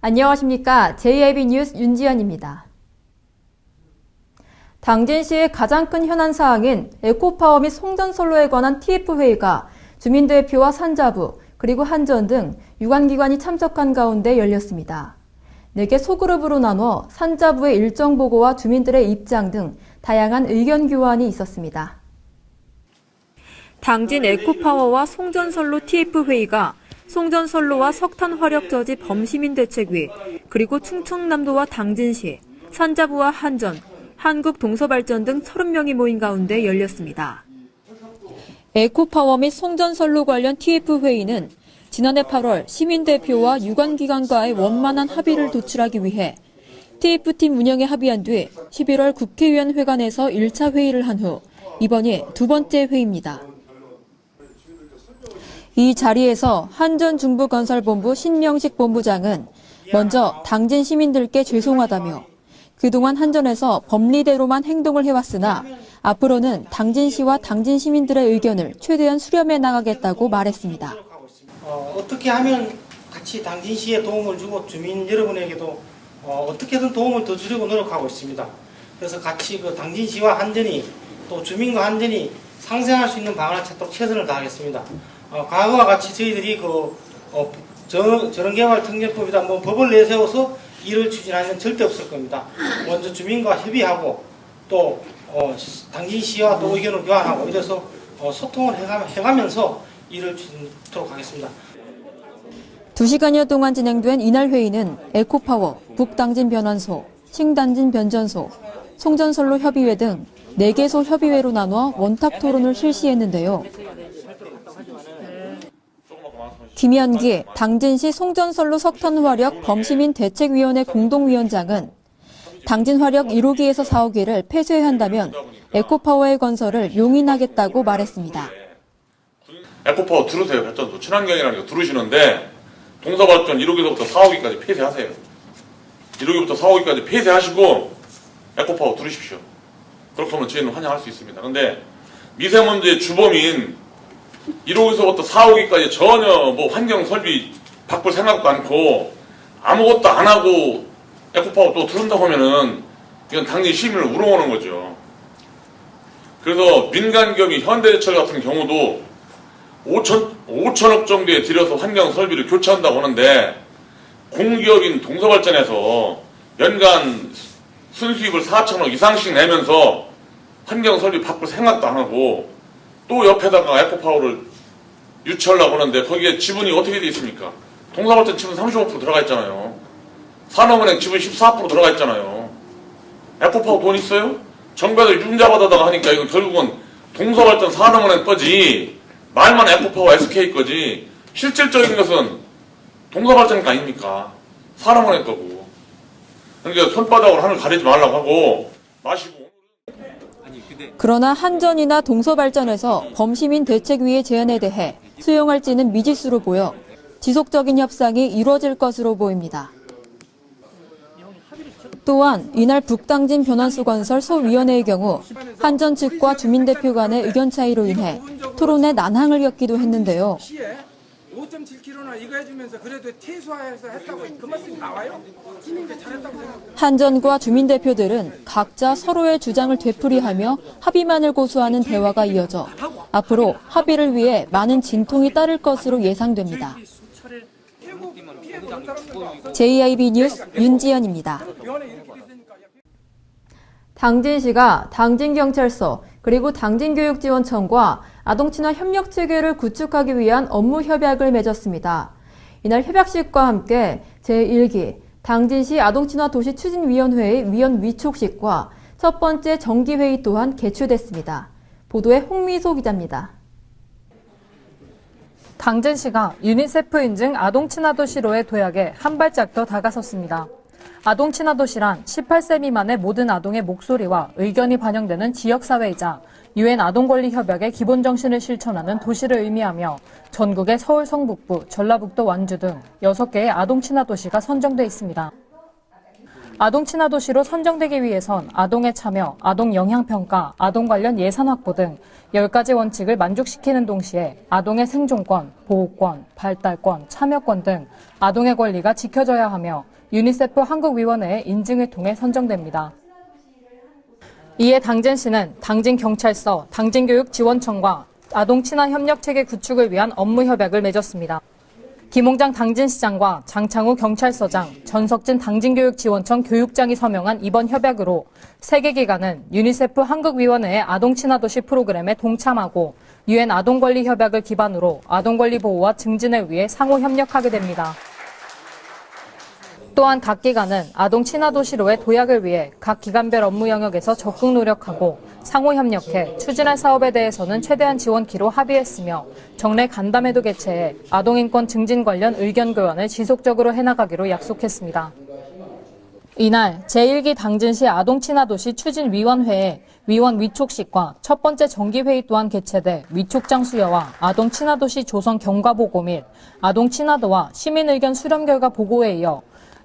안녕하십니까. JIB 뉴스 윤지연입니다. 당진시의 가장 큰 현안 사항인 에코파워 및 송전선로에 관한 TF회의가 주민대표와 산자부, 그리고 한전 등 유관기관이 참석한 가운데 열렸습니다. 4개 소그룹으로 나눠 산자부의 일정 보고와 주민들의 입장 등 다양한 의견 교환이 있었습니다. 당진 에코파워와 송전선로 TF회의가 송전선로와 석탄화력저지 범시민대책위, 그리고 충청남도와 당진시, 산자부와 한전, 한국동서발전 등 30명이 모인 가운데 열렸습니다. 에코파워 및 송전선로 관련 TF회의는 지난해 8월 시민대표와 유관기관과의 원만한 합의를 도출하기 위해 TF팀 운영에 합의한 뒤 11월 국회의원 회관에서 1차 회의를 한 후 이번이 두 번째 회의입니다. 이 자리에서 한전중부건설본부 신명식 본부장은 먼저 당진 시민들께 죄송하다며 그동안 한전에서 법리대로만 행동을 해왔으나 앞으로는 당진시와 당진 시민들의 의견을 최대한 수렴해 나가겠다고 말했습니다. 어떻게 하면 같이 당진시에 도움을 주고 주민 여러분에게도 어떻게든 도움을 더 주려고 노력하고 있습니다. 그래서 같이 당진시와 한전이 또 주민과 한전이 상생할 수 있는 방안을 찾도록 최선을 다하겠습니다. 과거와 같이 저희들이 전원개발특례법이다 법을 내세워서 일을 추진하는 건 절대 없을 겁니다. 먼저 주민과 협의하고 또 당진시와 또 의견을 교환하고 이래서 소통을 해가면서 일을 추진하도록 하겠습니다. 2시간여 동안 진행된 이날 회의는 에코파워, 북당진 변환소, 신당진 변전소, 송전선로 협의회 등 4개소 협의회로 나눠 원탁 토론을 실시했는데요. 김현기 당진시 송전선로 석탄화력 범시민 대책위원회 공동위원장은 당진화력 1호기에서 4호기를 폐쇄한다면 에코파워의 건설을 용인하겠다고 말했습니다. 에코파워 들으세요. 발전소 친환경이라는 거 들으시는데 동서발전 1호기부터 4호기까지 폐쇄하세요. 1호기부터 4호기까지 폐쇄하시고 에코파워 들으십시오. 그렇게 하면 저희는 환영할 수 있습니다. 그런데 미세먼지의 주범인 1호기서부터 4호기까지 전혀 환경 설비 바꿀 생각도 않고 아무것도 안 하고 에코파워 또 들은다고 하면은 이건 당연히 시민을 우롱하는 거죠. 그래서 민간 기업인 현대제철 같은 경우도 5천억 정도에 들여서 환경 설비를 교체한다고 하는데 공기업인 동서발전에서 연간 순수입을 4천억 이상씩 내면서 환경 설비 바꿀 생각도 안 하고 또 옆에다가 에코파워를 유치하려고 하는데 거기에 지분이 어떻게 돼 있습니까? 동서발전 지분 35% 들어가 있잖아요. 산업은행 지분 14% 들어가 있잖아요. 에코파워 돈 있어요? 정부에서 융자받아다가 하니까 이건 결국은 동서발전 산업은행 거지 말만 에코파워 SK 거지 실질적인 것은 동서발전 거 아닙니까? 산업은행 거고. 그러니까 손바닥으로 하늘 가리지 말라고 하고 마시고. 그러나 한전이나 동서발전에서 범시민 대책위의 제안에 대해 수용할지는 미지수로 보여 지속적인 협상이 이루어질 것으로 보입니다. 또한 이날 북당진 변환소 건설 소위원회의 경우 한전 측과 주민대표 간의 의견 차이로 인해 토론에 난항을 겪기도 했는데요. 5.7kg나 이거 해주면서 그래도 퇴소해서 했다고 그 말씀이 나와요? 잘했다고 생각해요. 한전과 주민대표들은 각자 서로의 주장을 되풀이하며 합의만을 고수하는 대화가 이어져 앞으로 합의를 위해 많은 진통이 따를 것으로 예상됩니다. JIB 뉴스 윤지연입니다. 당진시가 당진경찰서 그리고 당진교육지원청과 아동친화 협력 체계를 구축하기 위한 업무 협약을 맺었습니다. 이날 협약식과 함께 제1기 당진시 아동친화 도시추진위원회의 위원 위촉식과 첫 번째 정기회의 또한 개최됐습니다. 보도에 홍미소 기자입니다. 당진시가 유니세프 인증 아동친화 도시로의 도약에 한 발짝 더 다가섰습니다. 아동친화 도시란 18세 미만의 모든 아동의 목소리와 의견이 반영되는 지역사회이자 UN 아동권리협약의 기본 정신을 실천하는 도시를 의미하며 전국의 서울 성북부, 전라북도 완주 등 6개의 아동친화 도시가 선정돼 있습니다. 아동 친화 도시로 선정되기 위해선 아동의 참여, 아동 영향평가, 아동 관련 예산 확보 등 10가지 원칙을 만족시키는 동시에 아동의 생존권, 보호권, 발달권, 참여권 등 아동의 권리가 지켜져야 하며 유니세프 한국위원회의 인증을 통해 선정됩니다. 이에 당진시는 당진경찰서, 당진교육지원청과 아동 친화 협력 체계 구축을 위한 업무 협약을 맺었습니다. 김홍장 당진시장과 장창우 경찰서장, 전석진 당진교육지원청 교육장이 서명한 이번 협약으로 3개 기관은 유니세프 한국위원회의 아동 친화 도시 프로그램에 동참하고 유엔 아동권리 협약을 기반으로 아동권리 보호와 증진을 위해 상호 협력하게 됩니다. 또한 각 기관은 아동 친화 도시로의 도약을 위해 각 기관별 업무 영역에서 적극 노력하고 상호 협력해 추진할 사업에 대해서는 최대한 지원키로 합의했으며 정례 간담회도 개최해 아동인권 증진 관련 의견 교환을 지속적으로 해나가기로 약속했습니다. 이날 제1기 당진시 아동 친화 도시 추진위원회에 위원 위촉식과 첫 번째 정기회의 또한 개최돼 위촉장 수여와 아동 친화 도시 조성 경과 보고 및 아동 친화도와 시민 의견 수렴 결과 보고에 이어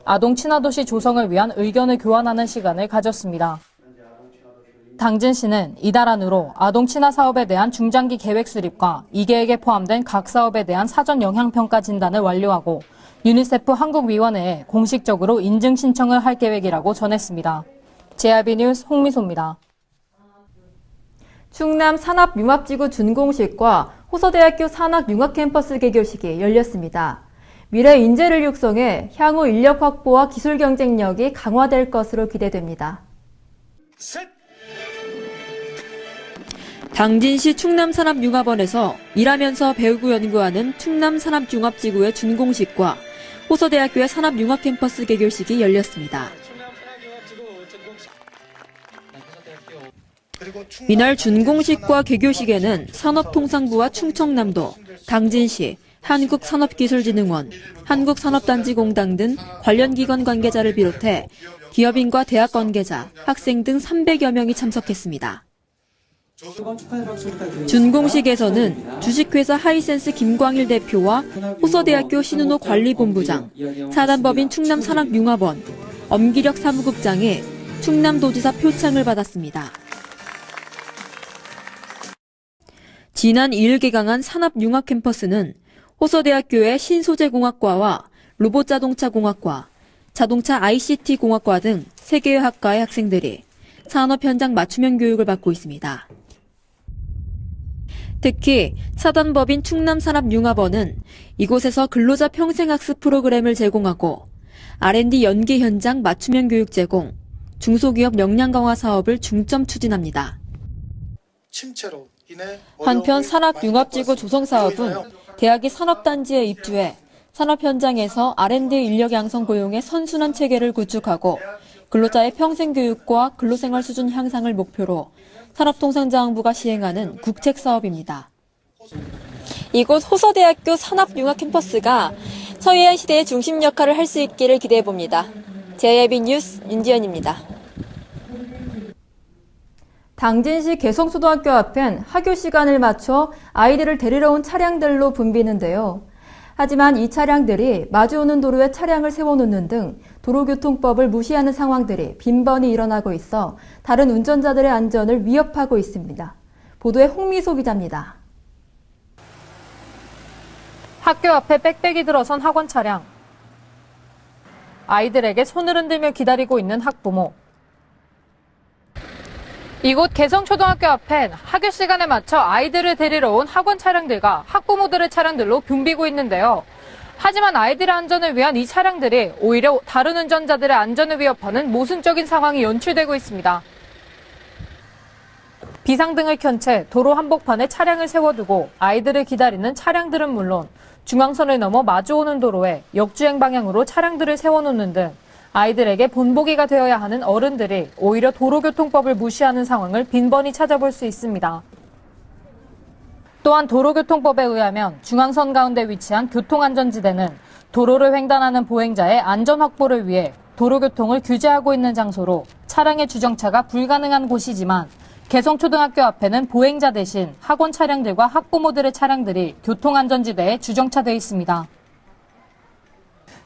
아동 친화 도시 조성을 위한 의견을 교환하는 시간을 가졌습니다. 당진시는 이달 안으로 아동 친화 사업에 대한 중장기 계획 수립과 이 계획에 포함된 각 사업에 대한 사전 영향평가 진단을 완료하고 유니세프 한국위원회에 공식적으로 인증 신청을 할 계획이라고 전했습니다. JRB 뉴스 홍미소입니다. 충남 산업융합지구 준공식과 호서대학교 산학융합캠퍼스 개교식이 열렸습니다. 미래 인재를 육성해 향후 인력 확보와 기술 경쟁력이 강화될 것으로 기대됩니다. 당진시 충남산업융합원에서 일하면서 배우고 연구하는 충남산업융합지구의 준공식과 호서대학교의 산업융합캠퍼스 개교식이 열렸습니다. 이날 준공식과 개교식에는 산업통상부와 충청남도, 당진시, 한국산업기술진흥원, 한국산업단지공단 등 관련 기관 관계자를 비롯해 기업인과 대학 관계자, 학생 등 300여 명이 참석했습니다. 준공식에서는 주식회사 하이센스 김광일 대표와 호서대학교 신은호 관리본부장, 사단법인 충남산업융합원, 엄기력 사무국장이 충남도지사 표창을 받았습니다. 지난 2일 개강한 산업융합캠퍼스는 호서대학교의 신소재공학과와 로봇자동차공학과, 자동차 ICT공학과 등 3개의 학과의 학생들이 산업 현장 맞춤형 교육을 받고 있습니다. 특히 사단법인 충남산업융합원은 이곳에서 근로자 평생학습 프로그램을 제공하고 R&D 연계 현장 맞춤형 교육 제공, 중소기업 역량 강화 사업을 중점 추진합니다. 한편 산업융합지구 조성 사업은 대학이 산업단지에 입주해 산업 현장에서 R&D 인력 양성 고용의 선순환 체계를 구축하고 근로자의 평생교육과 근로생활 수준 향상을 목표로 산업통상자원부가 시행하는 국책사업입니다. 이곳 호서대학교 산업융합캠퍼스가 서해안 시대의 중심 역할을 할 수 있기를 기대해봅니다. JIB 뉴스 윤지연입니다. 당진시 개성초등학교 앞엔 학교 시간을 맞춰 아이들을 데리러 온 차량들로 붐비는데요. 하지만 이 차량들이 마주오는 도로에 차량을 세워놓는 등 도로교통법을 무시하는 상황들이 빈번히 일어나고 있어 다른 운전자들의 안전을 위협하고 있습니다. 보도에 홍미소 기자입니다. 학교 앞에 빽빽이 들어선 학원 차량. 아이들에게 손을 흔들며 기다리고 있는 학부모. 이곳 개성초등학교 앞엔 학교 시간에 맞춰 아이들을 데리러 온 학원 차량들과 학부모들의 차량들로 붐비고 있는데요. 하지만 아이들의 안전을 위한 이 차량들이 오히려 다른 운전자들의 안전을 위협하는 모순적인 상황이 연출되고 있습니다. 비상등을 켠 채 도로 한복판에 차량을 세워두고 아이들을 기다리는 차량들은 물론 중앙선을 넘어 마주오는 도로에 역주행 방향으로 차량들을 세워놓는 등 아이들에게 본보기가 되어야 하는 어른들이 오히려 도로교통법을 무시하는 상황을 빈번히 찾아볼 수 있습니다. 또한 도로교통법에 의하면 중앙선 가운데 위치한 교통안전지대는 도로를 횡단하는 보행자의 안전 확보를 위해 도로교통을 규제하고 있는 장소로 차량의 주정차가 불가능한 곳이지만 개성초등학교 앞에는 보행자 대신 학원 차량들과 학부모들의 차량들이 교통안전지대에 주정차되어 있습니다.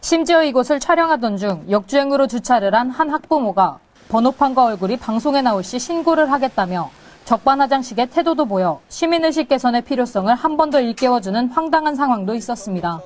심지어 이곳을 촬영하던 중 역주행으로 주차를 한 한 학부모가 번호판과 얼굴이 방송에 나올 시 신고를 하겠다며 적반하장식의 태도도 보여 시민의식 개선의 필요성을 한 번 더 일깨워주는 황당한 상황도 있었습니다.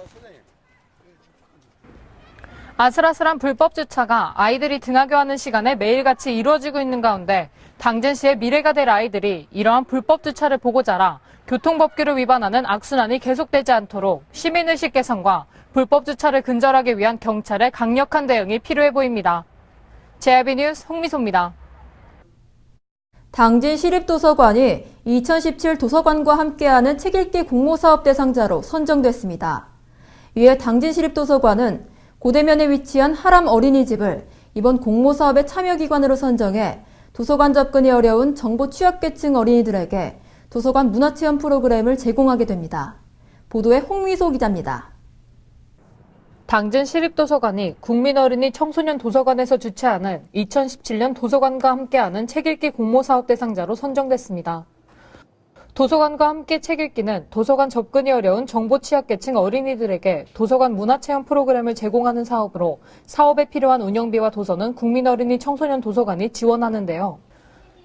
아슬아슬한 불법 주차가 아이들이 등하교하는 시간에 매일같이 이루어지고 있는 가운데 당진시의 미래가 될 아이들이 이러한 불법 주차를 보고 자라 교통법규를 위반하는 악순환이 계속되지 않도록 시민의식 개선과 불법 주차를 근절하기 위한 경찰의 강력한 대응이 필요해 보입니다. JIB 뉴스 홍미소입니다. 당진 시립도서관이 2017 도서관과 함께하는 책 읽기 공모사업 대상자로 선정됐습니다. 이에 당진 시립도서관은 고대면에 위치한 하람 어린이집을 이번 공모사업의 참여기관으로 선정해 도서관 접근이 어려운 정보 취약계층 어린이들에게 도서관 문화체험 프로그램을 제공하게 됩니다. 보도에 홍미소 기자입니다. 당진 시립도서관이 국민어린이 청소년 도서관에서 주최하는 2017년 도서관과 함께하는 책 읽기 공모사업 대상자로 선정됐습니다. 도서관과 함께 책 읽기는 도서관 접근이 어려운 정보 취약계층 어린이들에게 도서관 문화체험 프로그램을 제공하는 사업으로 사업에 필요한 운영비와 도서는 국민어린이 청소년 도서관이 지원하는데요.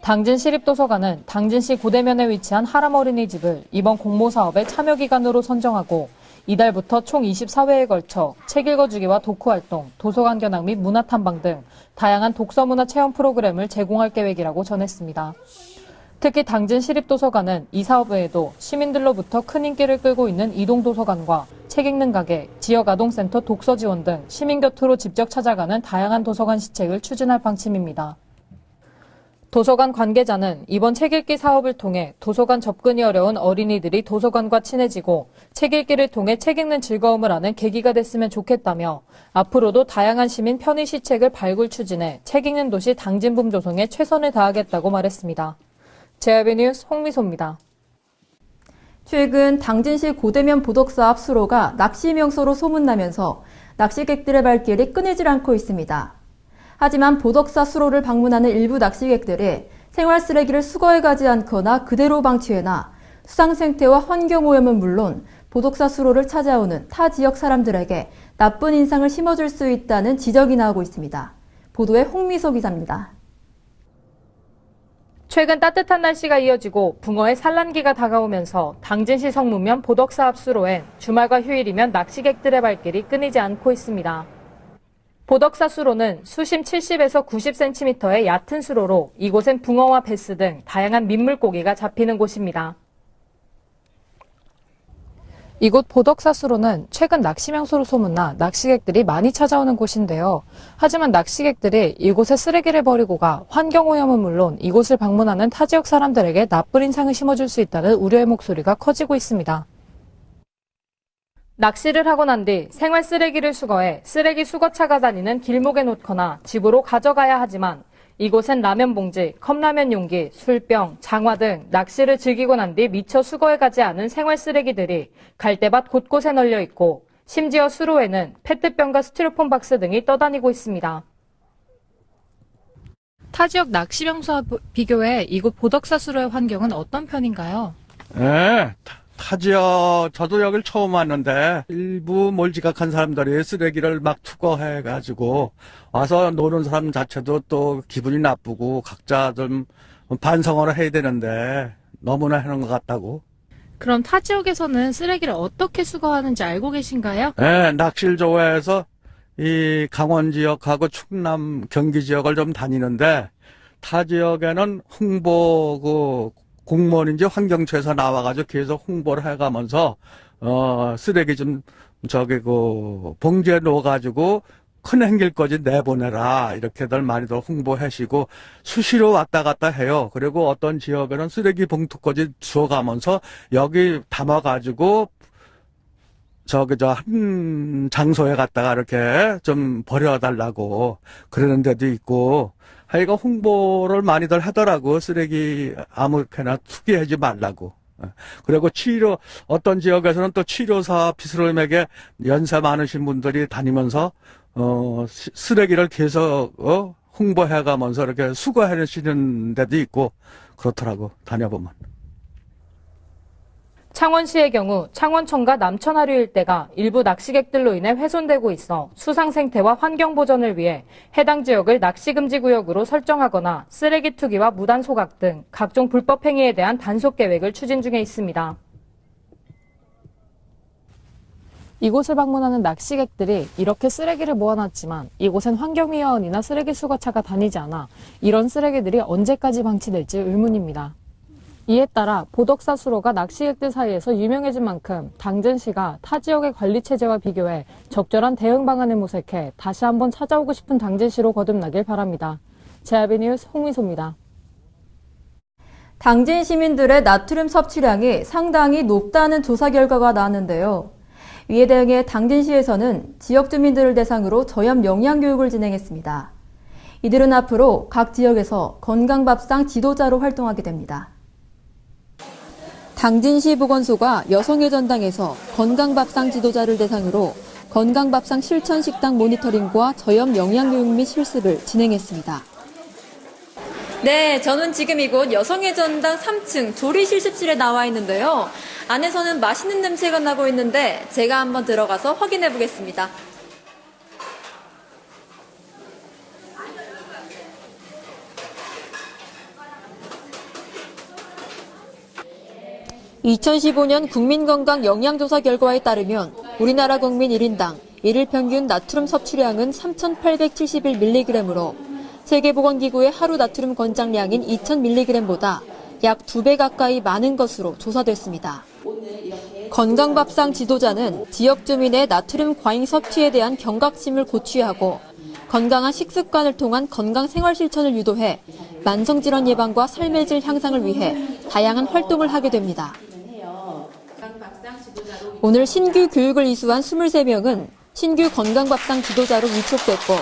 당진 시립도서관은 당진시 고대면에 위치한 하람 어린이집을 이번 공모사업의 참여기관으로 선정하고 이달부터 총 24회에 걸쳐 책 읽어주기와 독후활동, 도서관 견학 및 문화탐방 등 다양한 독서문화 체험 프로그램을 제공할 계획이라고 전했습니다. 특히 당진 시립도서관은 이 사업 외에도 시민들로부터 큰 인기를 끌고 있는 이동도서관과 책 읽는 가게, 지역아동센터 독서 지원 등 시민 곁으로 직접 찾아가는 다양한 도서관 시책을 추진할 방침입니다. 도서관 관계자는 이번 책 읽기 사업을 통해 도서관 접근이 어려운 어린이들이 도서관과 친해지고 책 읽기를 통해 책 읽는 즐거움을 아는 계기가 됐으면 좋겠다며 앞으로도 다양한 시민 편의 시책을 발굴 추진해 책 읽는 도시 당진붐 조성에 최선을 다하겠다고 말했습니다. JIB 뉴스 홍미소입니다. 최근 당진시 고대면 보덕사 앞 수로가 낚시 명소로 소문나면서 낚시객들의 발길이 끊이질 않고 있습니다. 하지만 보덕사 수로를 방문하는 일부 낚시객들이 생활 쓰레기를 수거해 가지 않거나 그대로 방치해놔 수상 생태와 환경 오염은 물론 보덕사 수로를 찾아오는 타 지역 사람들에게 나쁜 인상을 심어줄 수 있다는 지적이 나오고 있습니다. 보도에 홍미소 기자입니다. 최근 따뜻한 날씨가 이어지고 붕어의 산란기가 다가오면서 당진시 성무면 보덕사 앞 수로엔 주말과 휴일이면 낚시객들의 발길이 끊이지 않고 있습니다. 보덕사 수로는 수심 70에서 90cm의 얕은 수로로 이곳엔 붕어와 베스 등 다양한 민물고기가 잡히는 곳입니다. 이곳 보덕사 수로는 최근 낚시 명소로 소문나 낚시객들이 많이 찾아오는 곳인데요. 하지만 낚시객들이 이곳에 쓰레기를 버리고 가 환경오염은 물론 이곳을 방문하는 타 지역 사람들에게 나쁜 인상을 심어줄 수 있다는 우려의 목소리가 커지고 있습니다. 낚시를 하고 난 뒤 생활 쓰레기를 수거해 쓰레기 수거차가 다니는 길목에 놓거나 집으로 가져가야 하지만 이곳엔 라면 봉지, 컵라면 용기, 술병, 장화 등 낚시를 즐기고 난 뒤 미처 수거해 가지 않은 생활 쓰레기들이 갈대밭 곳곳에 널려 있고 심지어 수로에는 페트병과 스티로폼 박스 등이 떠다니고 있습니다. 타 지역 낚시 명소와 비교해 이곳 보덕사 수로의 환경은 어떤 편인가요? 네, 타지역, 저도 여길 처음 왔는데, 일부 몰지각한 사람들이 쓰레기를 막 투거해가지고, 와서 노는 사람 자체도 또 기분이 나쁘고, 각자 좀 반성을 해야 되는데, 너무나 하는 것 같다고. 그럼 타 지역에서는 쓰레기를 어떻게 수거하는지 알고 계신가요? 네, 낚시를 좋아해서, 이 강원 지역하고 충남, 경기 지역을 좀 다니는데, 타 지역에는 홍보, 공무원인지 환경처에서 나와가지고 계속 홍보를 해가면서, 쓰레기 좀, 봉지에 넣어가지고, 큰 행길까지 내보내라. 이렇게들 많이들 홍보하시고, 수시로 왔다 갔다 해요. 그리고 어떤 지역에는 쓰레기 봉투까지 주워가면서, 여기 담아가지고, 한 장소에 갔다가 이렇게 좀 버려달라고 그러는 데도 있고, 하여간 홍보를 많이들 하더라고. 쓰레기 아무렇게나 투기하지 말라고. 그리고 어떤 지역에서는 또 치료사 비스름에게 연세 많으신 분들이 다니면서, 쓰레기를 계속, 홍보해가면서 이렇게 수거하시는 데도 있고, 그렇더라고. 다녀보면. 창원시의 경우 창원청과 남천하류 일대가 일부 낚시객들로 인해 훼손되고 있어 수상 생태와 환경 보전을 위해 해당 지역을 낚시 금지 구역으로 설정하거나 쓰레기 투기와 무단 소각 등 각종 불법 행위에 대한 단속 계획을 추진 중에 있습니다. 이곳을 방문하는 낚시객들이 이렇게 쓰레기를 모아놨지만 이곳엔 환경위원이나 쓰레기 수거차가 다니지 않아 이런 쓰레기들이 언제까지 방치될지 의문입니다. 이에 따라 보덕사 수로가 낚시객들 사이에서 유명해진 만큼 당진시가 타 지역의 관리 체제와 비교해 적절한 대응 방안을 모색해 다시 한번 찾아오고 싶은 당진시로 거듭나길 바랍니다. JRB 뉴스 홍미소입니다. 당진 시민들의 나트륨 섭취량이 상당히 높다는 조사 결과가 나왔는데요. 이에 대응해 당진시에서는 지역 주민들을 대상으로 저염 영양 교육을 진행했습니다. 이들은 앞으로 각 지역에서 건강밥상 지도자로 활동하게 됩니다. 당진시 보건소가 여성의 전당에서 건강밥상 지도자를 대상으로 건강밥상 실천 식당 모니터링과 저염 영양 교육 및 실습을 진행했습니다. 네, 저는 지금 이곳 여성의 전당 3층 조리 실습실에 나와 있는데요. 안에서는 맛있는 냄새가 나고 있는데 제가 한번 들어가서 확인해 보겠습니다. (2015년) 국민건강 영양조사 결과에 따르면 우리나라 국민 1인당 일일 평균 나트륨 섭취량은 3,871mg으로 세계보건기구의 하루 나트륨 권장량인 2,000mg보다 약 2배 가까이 많은 것으로 조사됐습니다. 건강밥상 지도자는 지역 주민의 나트륨 과잉 섭취에 대한 경각심을 고취하고 건강한 식습관을 통한 건강생활 실천을 유도해 만성질환 예방과 삶의 질 향상을 위해 다양한 활동을 하게 됩니다. 오늘 신규 교육을 이수한 23명은 신규 건강밥상 지도자로 위촉됐고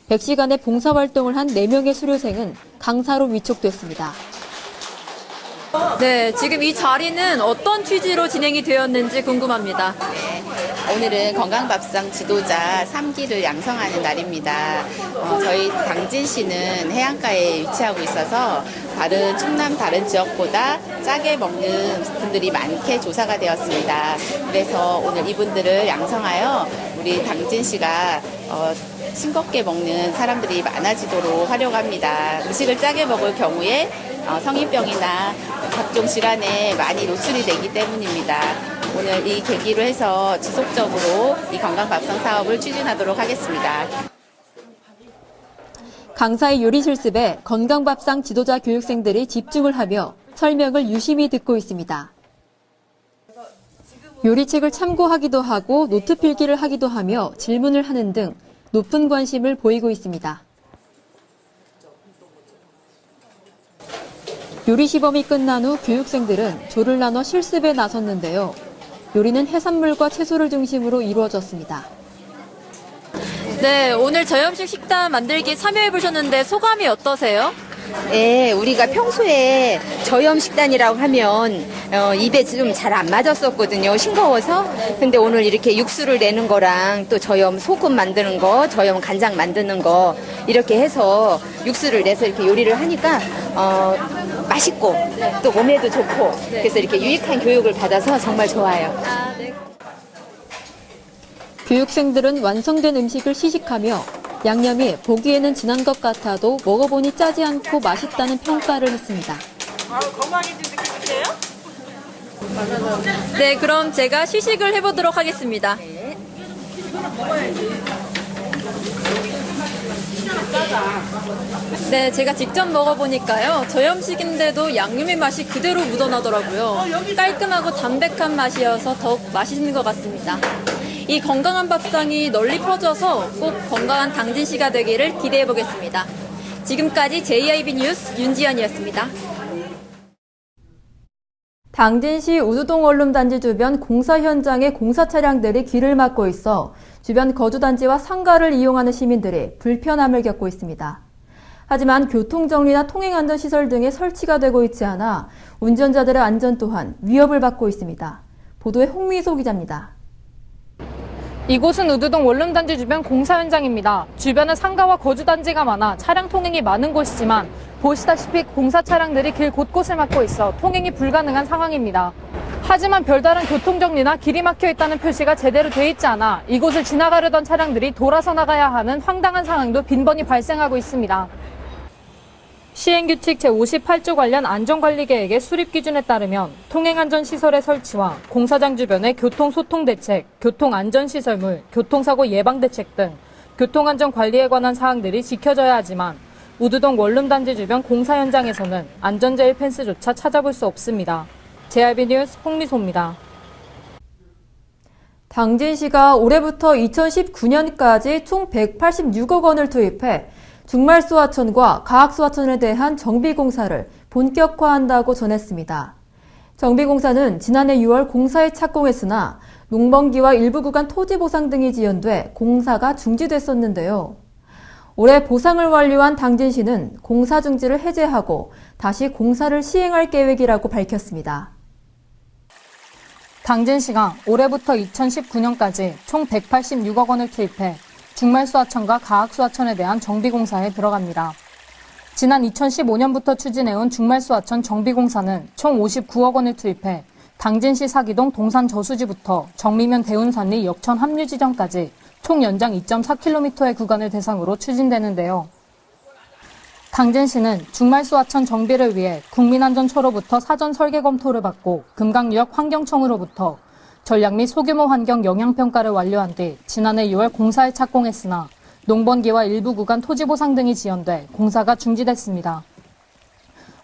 100시간의 봉사활동을 한 4명의 수료생은 강사로 위촉됐습니다. 네, 지금 이 자리는 어떤 취지로 진행이 되었는지 궁금합니다. 오늘은 건강밥상 지도자 3기를 양성하는 날입니다. 저희 당진시는 해안가에 위치하고 있어서 충남 다른 지역보다 짜게 먹는 분들이 많게 조사가 되었습니다. 그래서 오늘 이분들을 양성하여 우리 당진시가 싱겁게 먹는 사람들이 많아지도록 하려고 합니다. 음식을 짜게 먹을 경우에 성인병이나 각종 질환에 많이 노출이 되기 때문입니다. 오늘 이 계기로 해서 지속적으로 이 건강밥상 사업을 추진하도록 하겠습니다. 강사의 요리 실습에 건강밥상 지도자 교육생들이 집중을 하며 설명을 유심히 듣고 있습니다. 요리책을 참고하기도 하고 노트 필기를 하기도 하며 질문을 하는 등 높은 관심을 보이고 있습니다. 요리 시범이 끝난 후 교육생들은 조를 나눠 실습에 나섰는데요. 요리는 해산물과 채소를 중심으로 이루어졌습니다. 네, 오늘 저염식 식단 만들기 참여해 보셨는데 소감이 어떠세요? 네, 우리가 평소에 저염 식단이라고 하면 입에 좀 잘 안 맞았었거든요. 싱거워서. 근데 오늘 이렇게 육수를 내는 거랑 또 저염 소금 만드는 거, 저염 간장 만드는 거 이렇게 해서 육수를 내서 이렇게 요리를 하니까 맛있고 또 몸에도 좋고 그래서 이렇게 유익한 교육을 받아서 정말 좋아요. 교육생들은 완성된 음식을 시식하며 양념이 보기에는 진한 것 같아도 먹어보니 짜지 않고 맛있다는 평가를 했습니다. 건강해진 느낌이세요? 네, 그럼 제가 시식을 해보도록 하겠습니다. 네, 제가 직접 먹어보니까요. 저염식인데도 양념의 맛이 그대로 묻어나더라고요. 깔끔하고 담백한 맛이어서 더욱 맛있는 것 같습니다. 이 건강한 밥상이 널리 퍼져서 꼭 건강한 당진시가 되기를 기대해보겠습니다. 지금까지 JIB 뉴스 윤지연이었습니다. 당진시 우두동 원룸단지 주변 공사 현장에 공사 차량들이 길을 막고 있어 주변 거주단지와 상가를 이용하는 시민들이 불편함을 겪고 있습니다. 하지만 교통정리나 통행안전시설 등의 설치가 되고 있지 않아 운전자들의 안전 또한 위협을 받고 있습니다. 보도에 홍미소 기자입니다. 이곳은 우두동 원룸단지 주변 공사 현장입니다. 주변은 상가와 거주단지가 많아 차량 통행이 많은 곳이지만 보시다시피 공사 차량들이 길 곳곳을 막고 있어 통행이 불가능한 상황입니다. 하지만 별다른 교통정리나 길이 막혀 있다는 표시가 제대로 돼 있지 않아 이곳을 지나가려던 차량들이 돌아서 나가야 하는 황당한 상황도 빈번히 발생하고 있습니다. 시행규칙 제58조 관련 안전관리계획의 수립기준에 따르면 통행안전시설의 설치와 공사장 주변의 교통소통대책, 교통안전시설물, 교통사고 예방대책 등 교통안전관리에 관한 사항들이 지켜져야 하지만 우두동 원룸단지 주변 공사 현장에서는 안전제일 펜스조차 찾아볼 수 없습니다. JRB 뉴스 홍미소입니다. 당진시가 올해부터 2019년까지 총 186억 원을 투입해 중말소하천과 가학소하천에 대한 정비공사를 본격화한다고 전했습니다. 정비공사는 지난해 6월 공사에 착공했으나 농번기와 일부 구간 토지 보상 등이 지연돼 공사가 중지됐었는데요. 올해 보상을 완료한 당진시는 공사 중지를 해제하고 다시 공사를 시행할 계획이라고 밝혔습니다. 당진시가 올해부터 2019년까지 총 186억 원을 투입해 중말소하천과 가학소하천에 대한 정비공사에 들어갑니다. 지난 2015년부터 추진해온 중말소하천 정비공사는 총 59억 원을 투입해 당진시 사기동 동산 저수지부터 정리면 대운산리 역천 합류 지점까지 총 연장 2.4km의 구간을 대상으로 추진되는데요. 당진시는 중말소하천 정비를 위해 국민안전처로부터 사전 설계 검토를 받고 금강유역 환경청으로부터 전략 및 소규모 환경 영향평가를 완료한 뒤 지난해 6월 공사에 착공했으나 농번기와 일부 구간 토지 보상 등이 지연돼 공사가 중지됐습니다.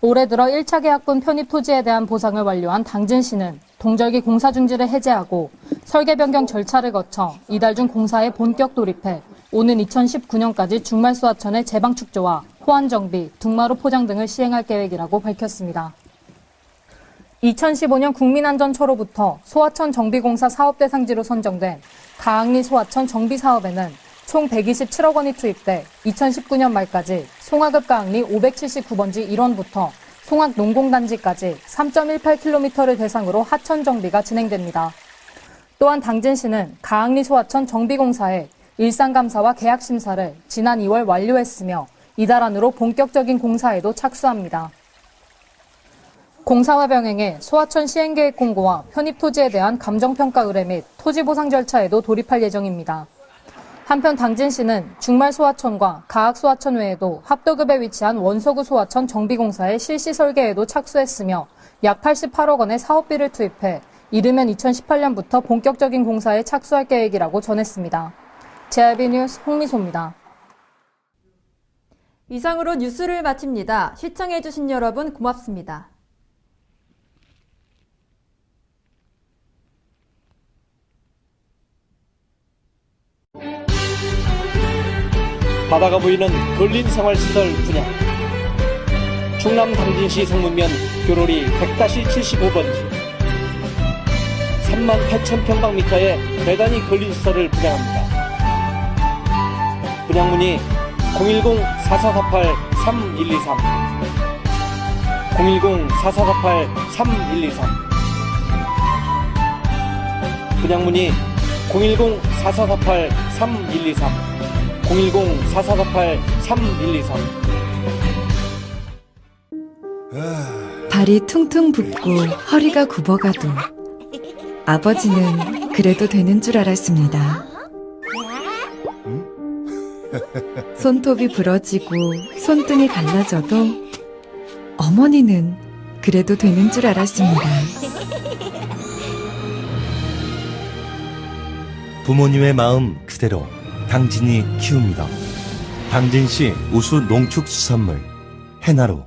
올해 들어 1차 계약분 편입 토지에 대한 보상을 완료한 당진시는 동절기 공사 중지를 해제하고 설계 변경 절차를 거쳐 이달 중 공사에 본격 돌입해 오는 2019년까지 중말소하천의 재방축조와 호안 정비, 둥마루 포장 등을 시행할 계획이라고 밝혔습니다. 2015년 국민안전처로부터 소하천 정비공사 사업 대상지로 선정된 가학리 소하천 정비 사업에는 총 127억 원이 투입돼 2019년 말까지 송화급 가학리 579번지 1원부터 송악 농공단지까지 3.18km를 대상으로 하천 정비가 진행됩니다. 또한 당진시는 가학리 소하천 정비공사의 일상감사와 계약 심사를 지난 2월 완료했으며 이달 안으로 본격적인 공사에도 착수합니다. 공사와 병행해 소하천 시행계획 공고와 편입 토지에 대한 감정평가 의뢰 및 토지 보상 절차에도 돌입할 예정입니다. 한편 당진시는 중말 소하천과 가학 소하천 외에도 합도급에 위치한 원서구 소하천 정비공사의 실시 설계에도 착수했으며 약 88억 원의 사업비를 투입해 이르면 2018년부터 본격적인 공사에 착수할 계획이라고 전했습니다. JRB 뉴스 홍미소입니다. 이상으로 뉴스를 마칩니다. 시청해주신 여러분 고맙습니다. 바다가 보이는 근린 생활시설 분양. 충남 당진시 성문면 교로리 100-75번지 38,000평방미터의 대단위 근린시설을 분양합니다. 분양문의 010-4448-3123 010-4448-3123 분양문의 010-4448-3123 010-4448-3123 발이 퉁퉁 붓고 허리가 굽어가도 아버지는 그래도 되는 줄 알았습니다. 손톱이 부러지고 손등이 갈라져도 어머니는 그래도 되는 줄 알았습니다. 부모님의 마음 그대로 당진이 키웁니다. 당진시 우수 농축수산물 해나루.